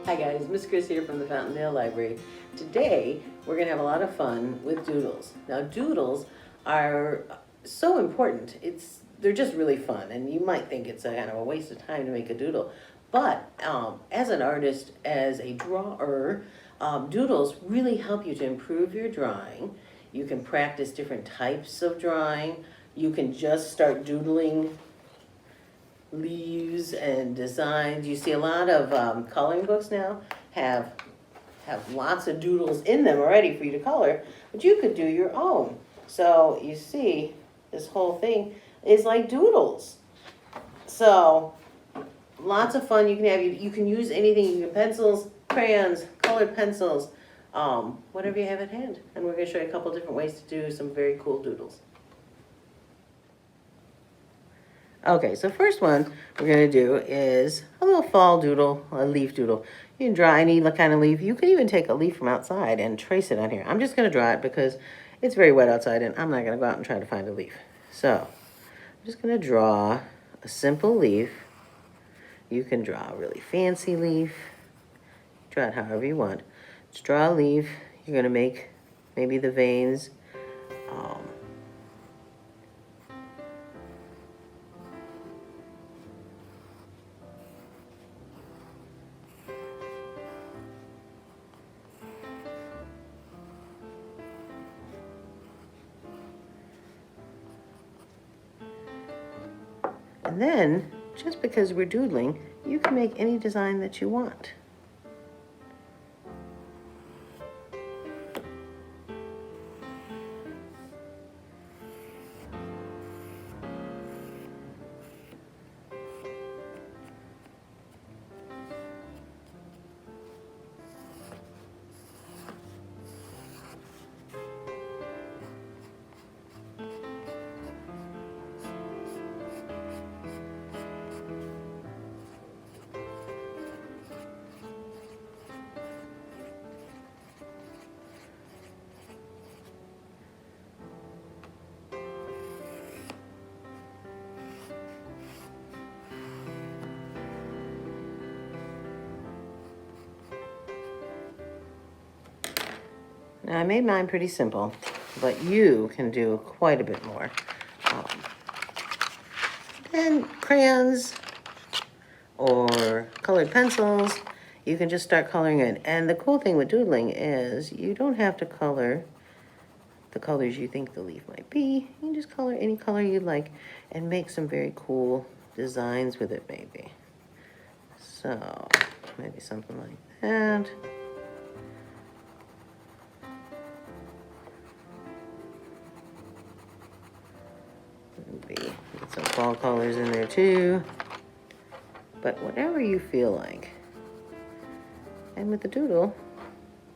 Hi guys, Miss Chris here from the Fountaindale Library. Today we're going to have a lot of fun with doodles. Now doodles are so important. They're just really fun, and you might think it's a kind of a waste of time to make a doodle. But as an artist, as a drawer, doodles really help you to improve your drawing. You can practice different types of drawing. You can just start doodling leaves and designs. You see a lot of coloring books now have lots of doodles in them already for you to color, but you could do your own. So you see this whole thing is like doodles. So lots of fun you can have. You can use anything. You can pencils, crayons, colored pencils, whatever you have at hand. And we're going to show you a couple different ways to do some very cool doodles. Okay, so first one we're going to do is a little fall doodle, a leaf doodle. You can draw any kind of leaf. You could even take a leaf from outside and trace it on here. I'm just going to draw it because it's very wet outside and I'm not going to go out and try to find a leaf. So I'm just going to draw a simple leaf. You can draw a really fancy leaf. Draw it however you want. Just draw a leaf. You're going to make maybe the veins. And then, just because we're doodling, you can make any design that you want. Now I made mine pretty simple, but you can do quite a bit more. And crayons or colored pencils, you can just start coloring it. And the cool thing with doodling is you don't have to color the colors you think the leaf might be. You can just color any color you like and make some very cool designs with it maybe. So maybe something like that. Maybe get some fall colors in there too. But whatever you feel like. And with the doodle,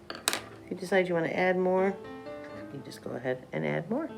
if you decide you want to add more, you just go ahead and add more.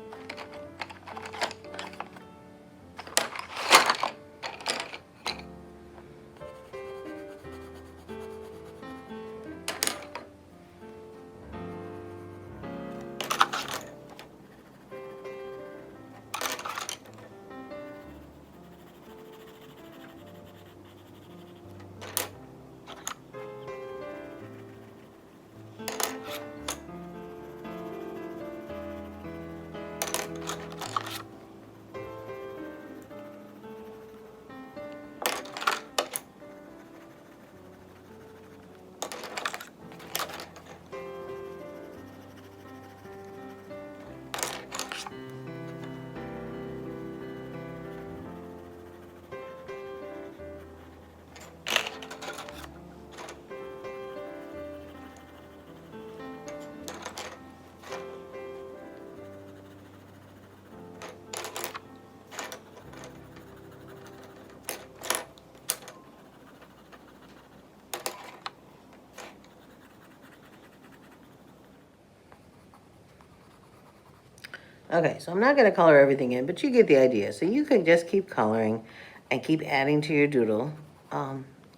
Okay, so I'm not going to color everything in, but you get the idea. So you can just keep coloring and keep adding to your doodle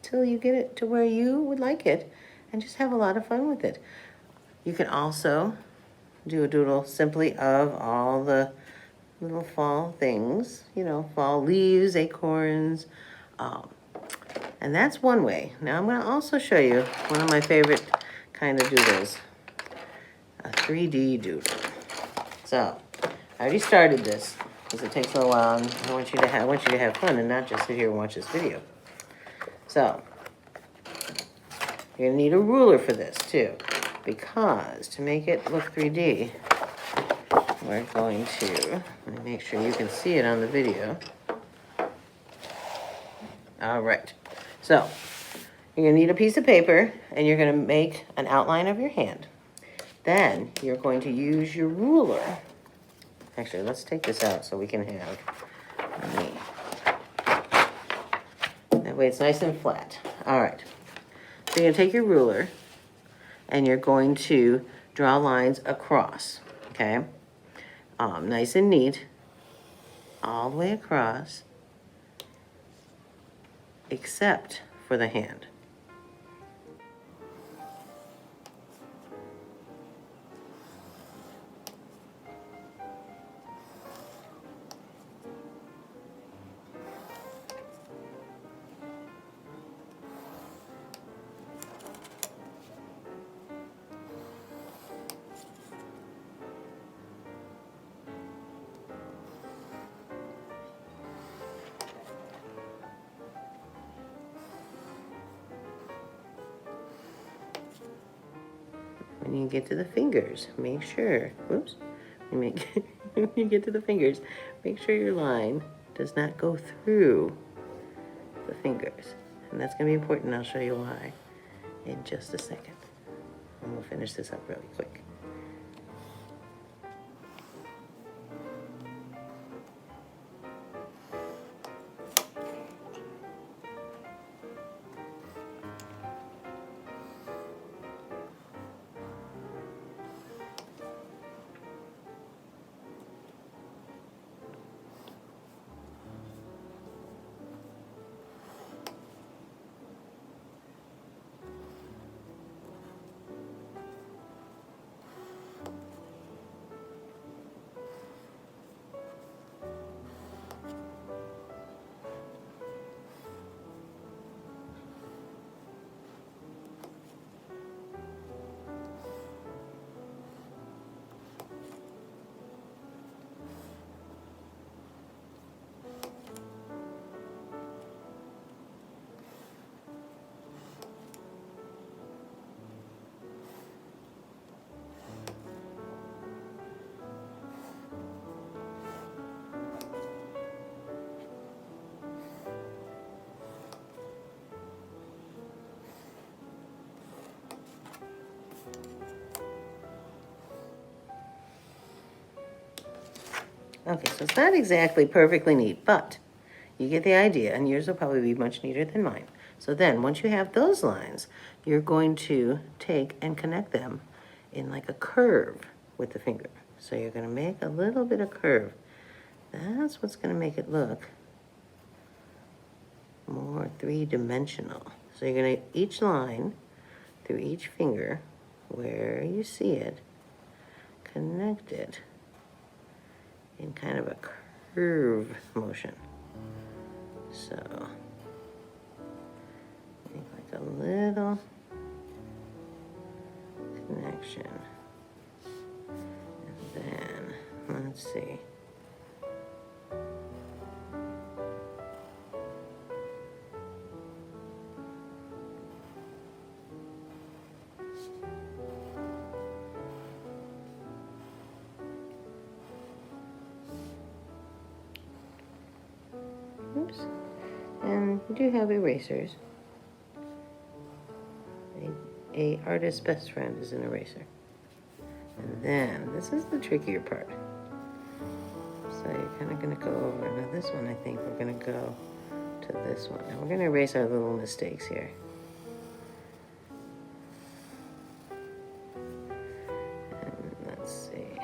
till you get it to where you would like it and just have a lot of fun with it. You can also do a doodle simply of all the little fall things, you know, fall leaves, acorns, and And that's one way. Now I'm going to also show you one of my favorite kind of doodles, a 3D doodle. So I already started this because it takes a little while, and I want you to have fun and not just sit here and watch this video. So you're gonna need a ruler for this too, because to make it look 3D, we're going to, let me make sure you can see it on the video. All right, so you're gonna need a piece of paper and you're gonna make an outline of your hand. Then you're going to use your ruler. Actually, let's take this out so we can have me. That way it's nice and flat. All right. So you're gonna take your ruler and you're going to draw lines across, okay? Nice and neat, all the way across, except for the hand. When you get to the fingers, make sure, whoops, when you get to the fingers, make sure your line does not go through the fingers. And that's gonna be important, I'll show you why in just a second. And we'll finish this up really quick. Okay, so it's not exactly perfectly neat, but you get the idea, and yours will probably be much neater than mine. So then, once you have those lines, you're going to take and connect them in like a curve with the finger. So you're going to make a little bit of curve. That's what's going to make it look more three-dimensional. So you're going to, each line, through each finger, where you see it, connect it in kind of a curve motion. So, make like a little connection. And then, let's see. Oops. And you do have erasers. A artist's best friend is an eraser. And then, this is the trickier part. So you're kind of going to go over. Now this one, I think we're going to go to this one. And we're going to erase our little mistakes here. And let's see.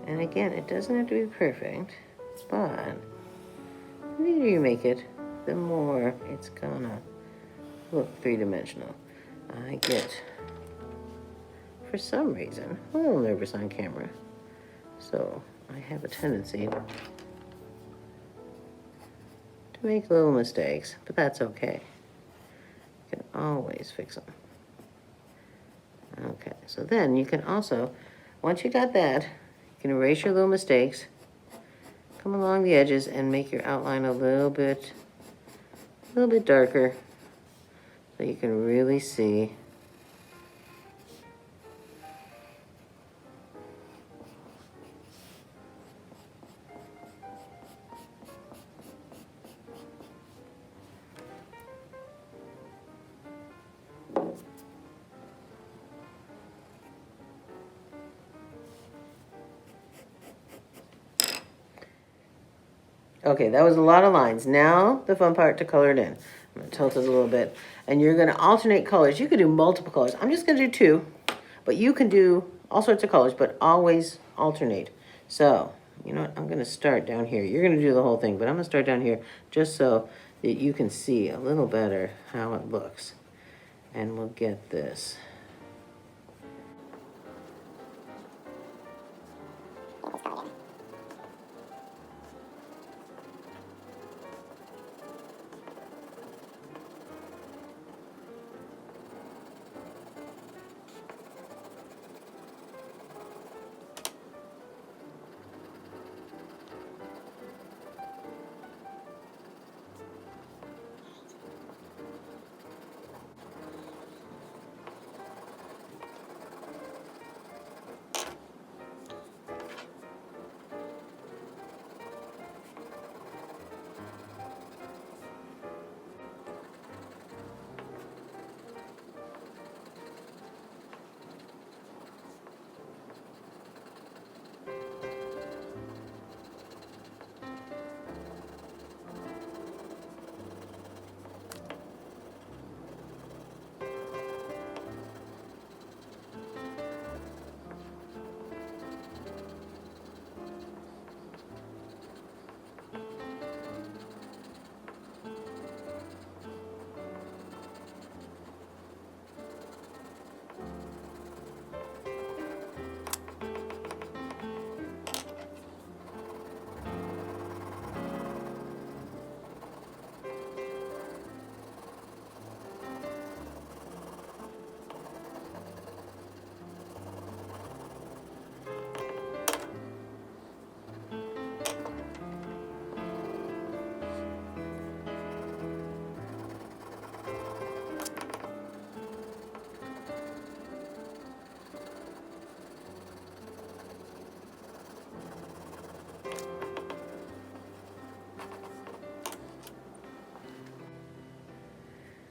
And again, it doesn't have to be perfect, but the neater you make it, the more it's gonna look three-dimensional. I get, for some reason, a little nervous on camera, so I have a tendency to to make little mistakes, but that's okay. You can always fix them. Okay, so then you can also, once you got that, you can erase your little mistakes, come along the edges and make your outline a little bit darker so you can really see. Okay, that was a lot of lines. Now the fun part to color it in. I'm gonna tilt it a little bit. And you're gonna alternate colors. You could do multiple colors. I'm just gonna do 2, but you can do all sorts of colors, but always alternate. So, you know what, I'm gonna start down here. You're gonna do the whole thing, but I'm gonna start down here just so that you can see a little better how it looks. And we'll get this.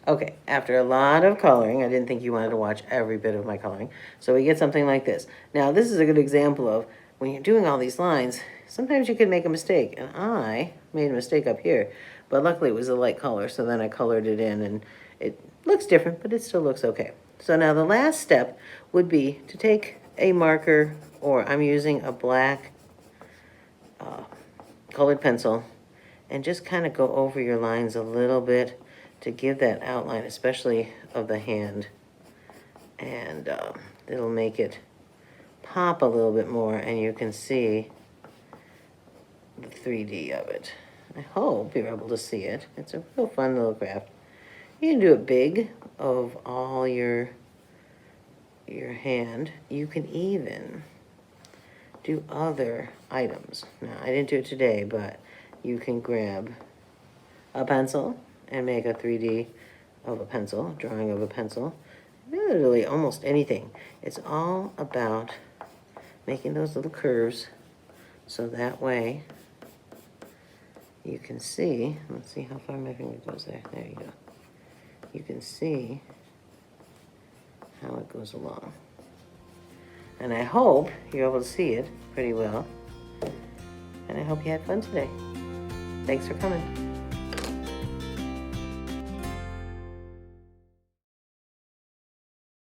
Okay, after a lot of coloring, I didn't think you wanted to watch every bit of my coloring, so we get something like this. Now, this is a good example of when you're doing all these lines, sometimes you can make a mistake, and I made a mistake up here, but luckily it was a light color, so then I colored it in, and it looks different, but it still looks okay. So now the last step would be to take a marker, or I'm using a black colored pencil, and just kind of go over your lines a little bit to give that outline, especially of the hand. And it'll make it pop a little bit more, and you can see the 3D of it. I hope you're able to see it. It's a real fun little craft. You can do it big of all your hand. You can even do other items. Now, I didn't do it today, but you can grab a pencil and make a 3D of a pencil, drawing of a pencil. Literally almost anything. It's all about making those little curves so that way you can see, let's see how far my finger goes there. There you go. You can see how it goes along. And I hope you're able to see it pretty well. And I hope you had fun today. Thanks for coming.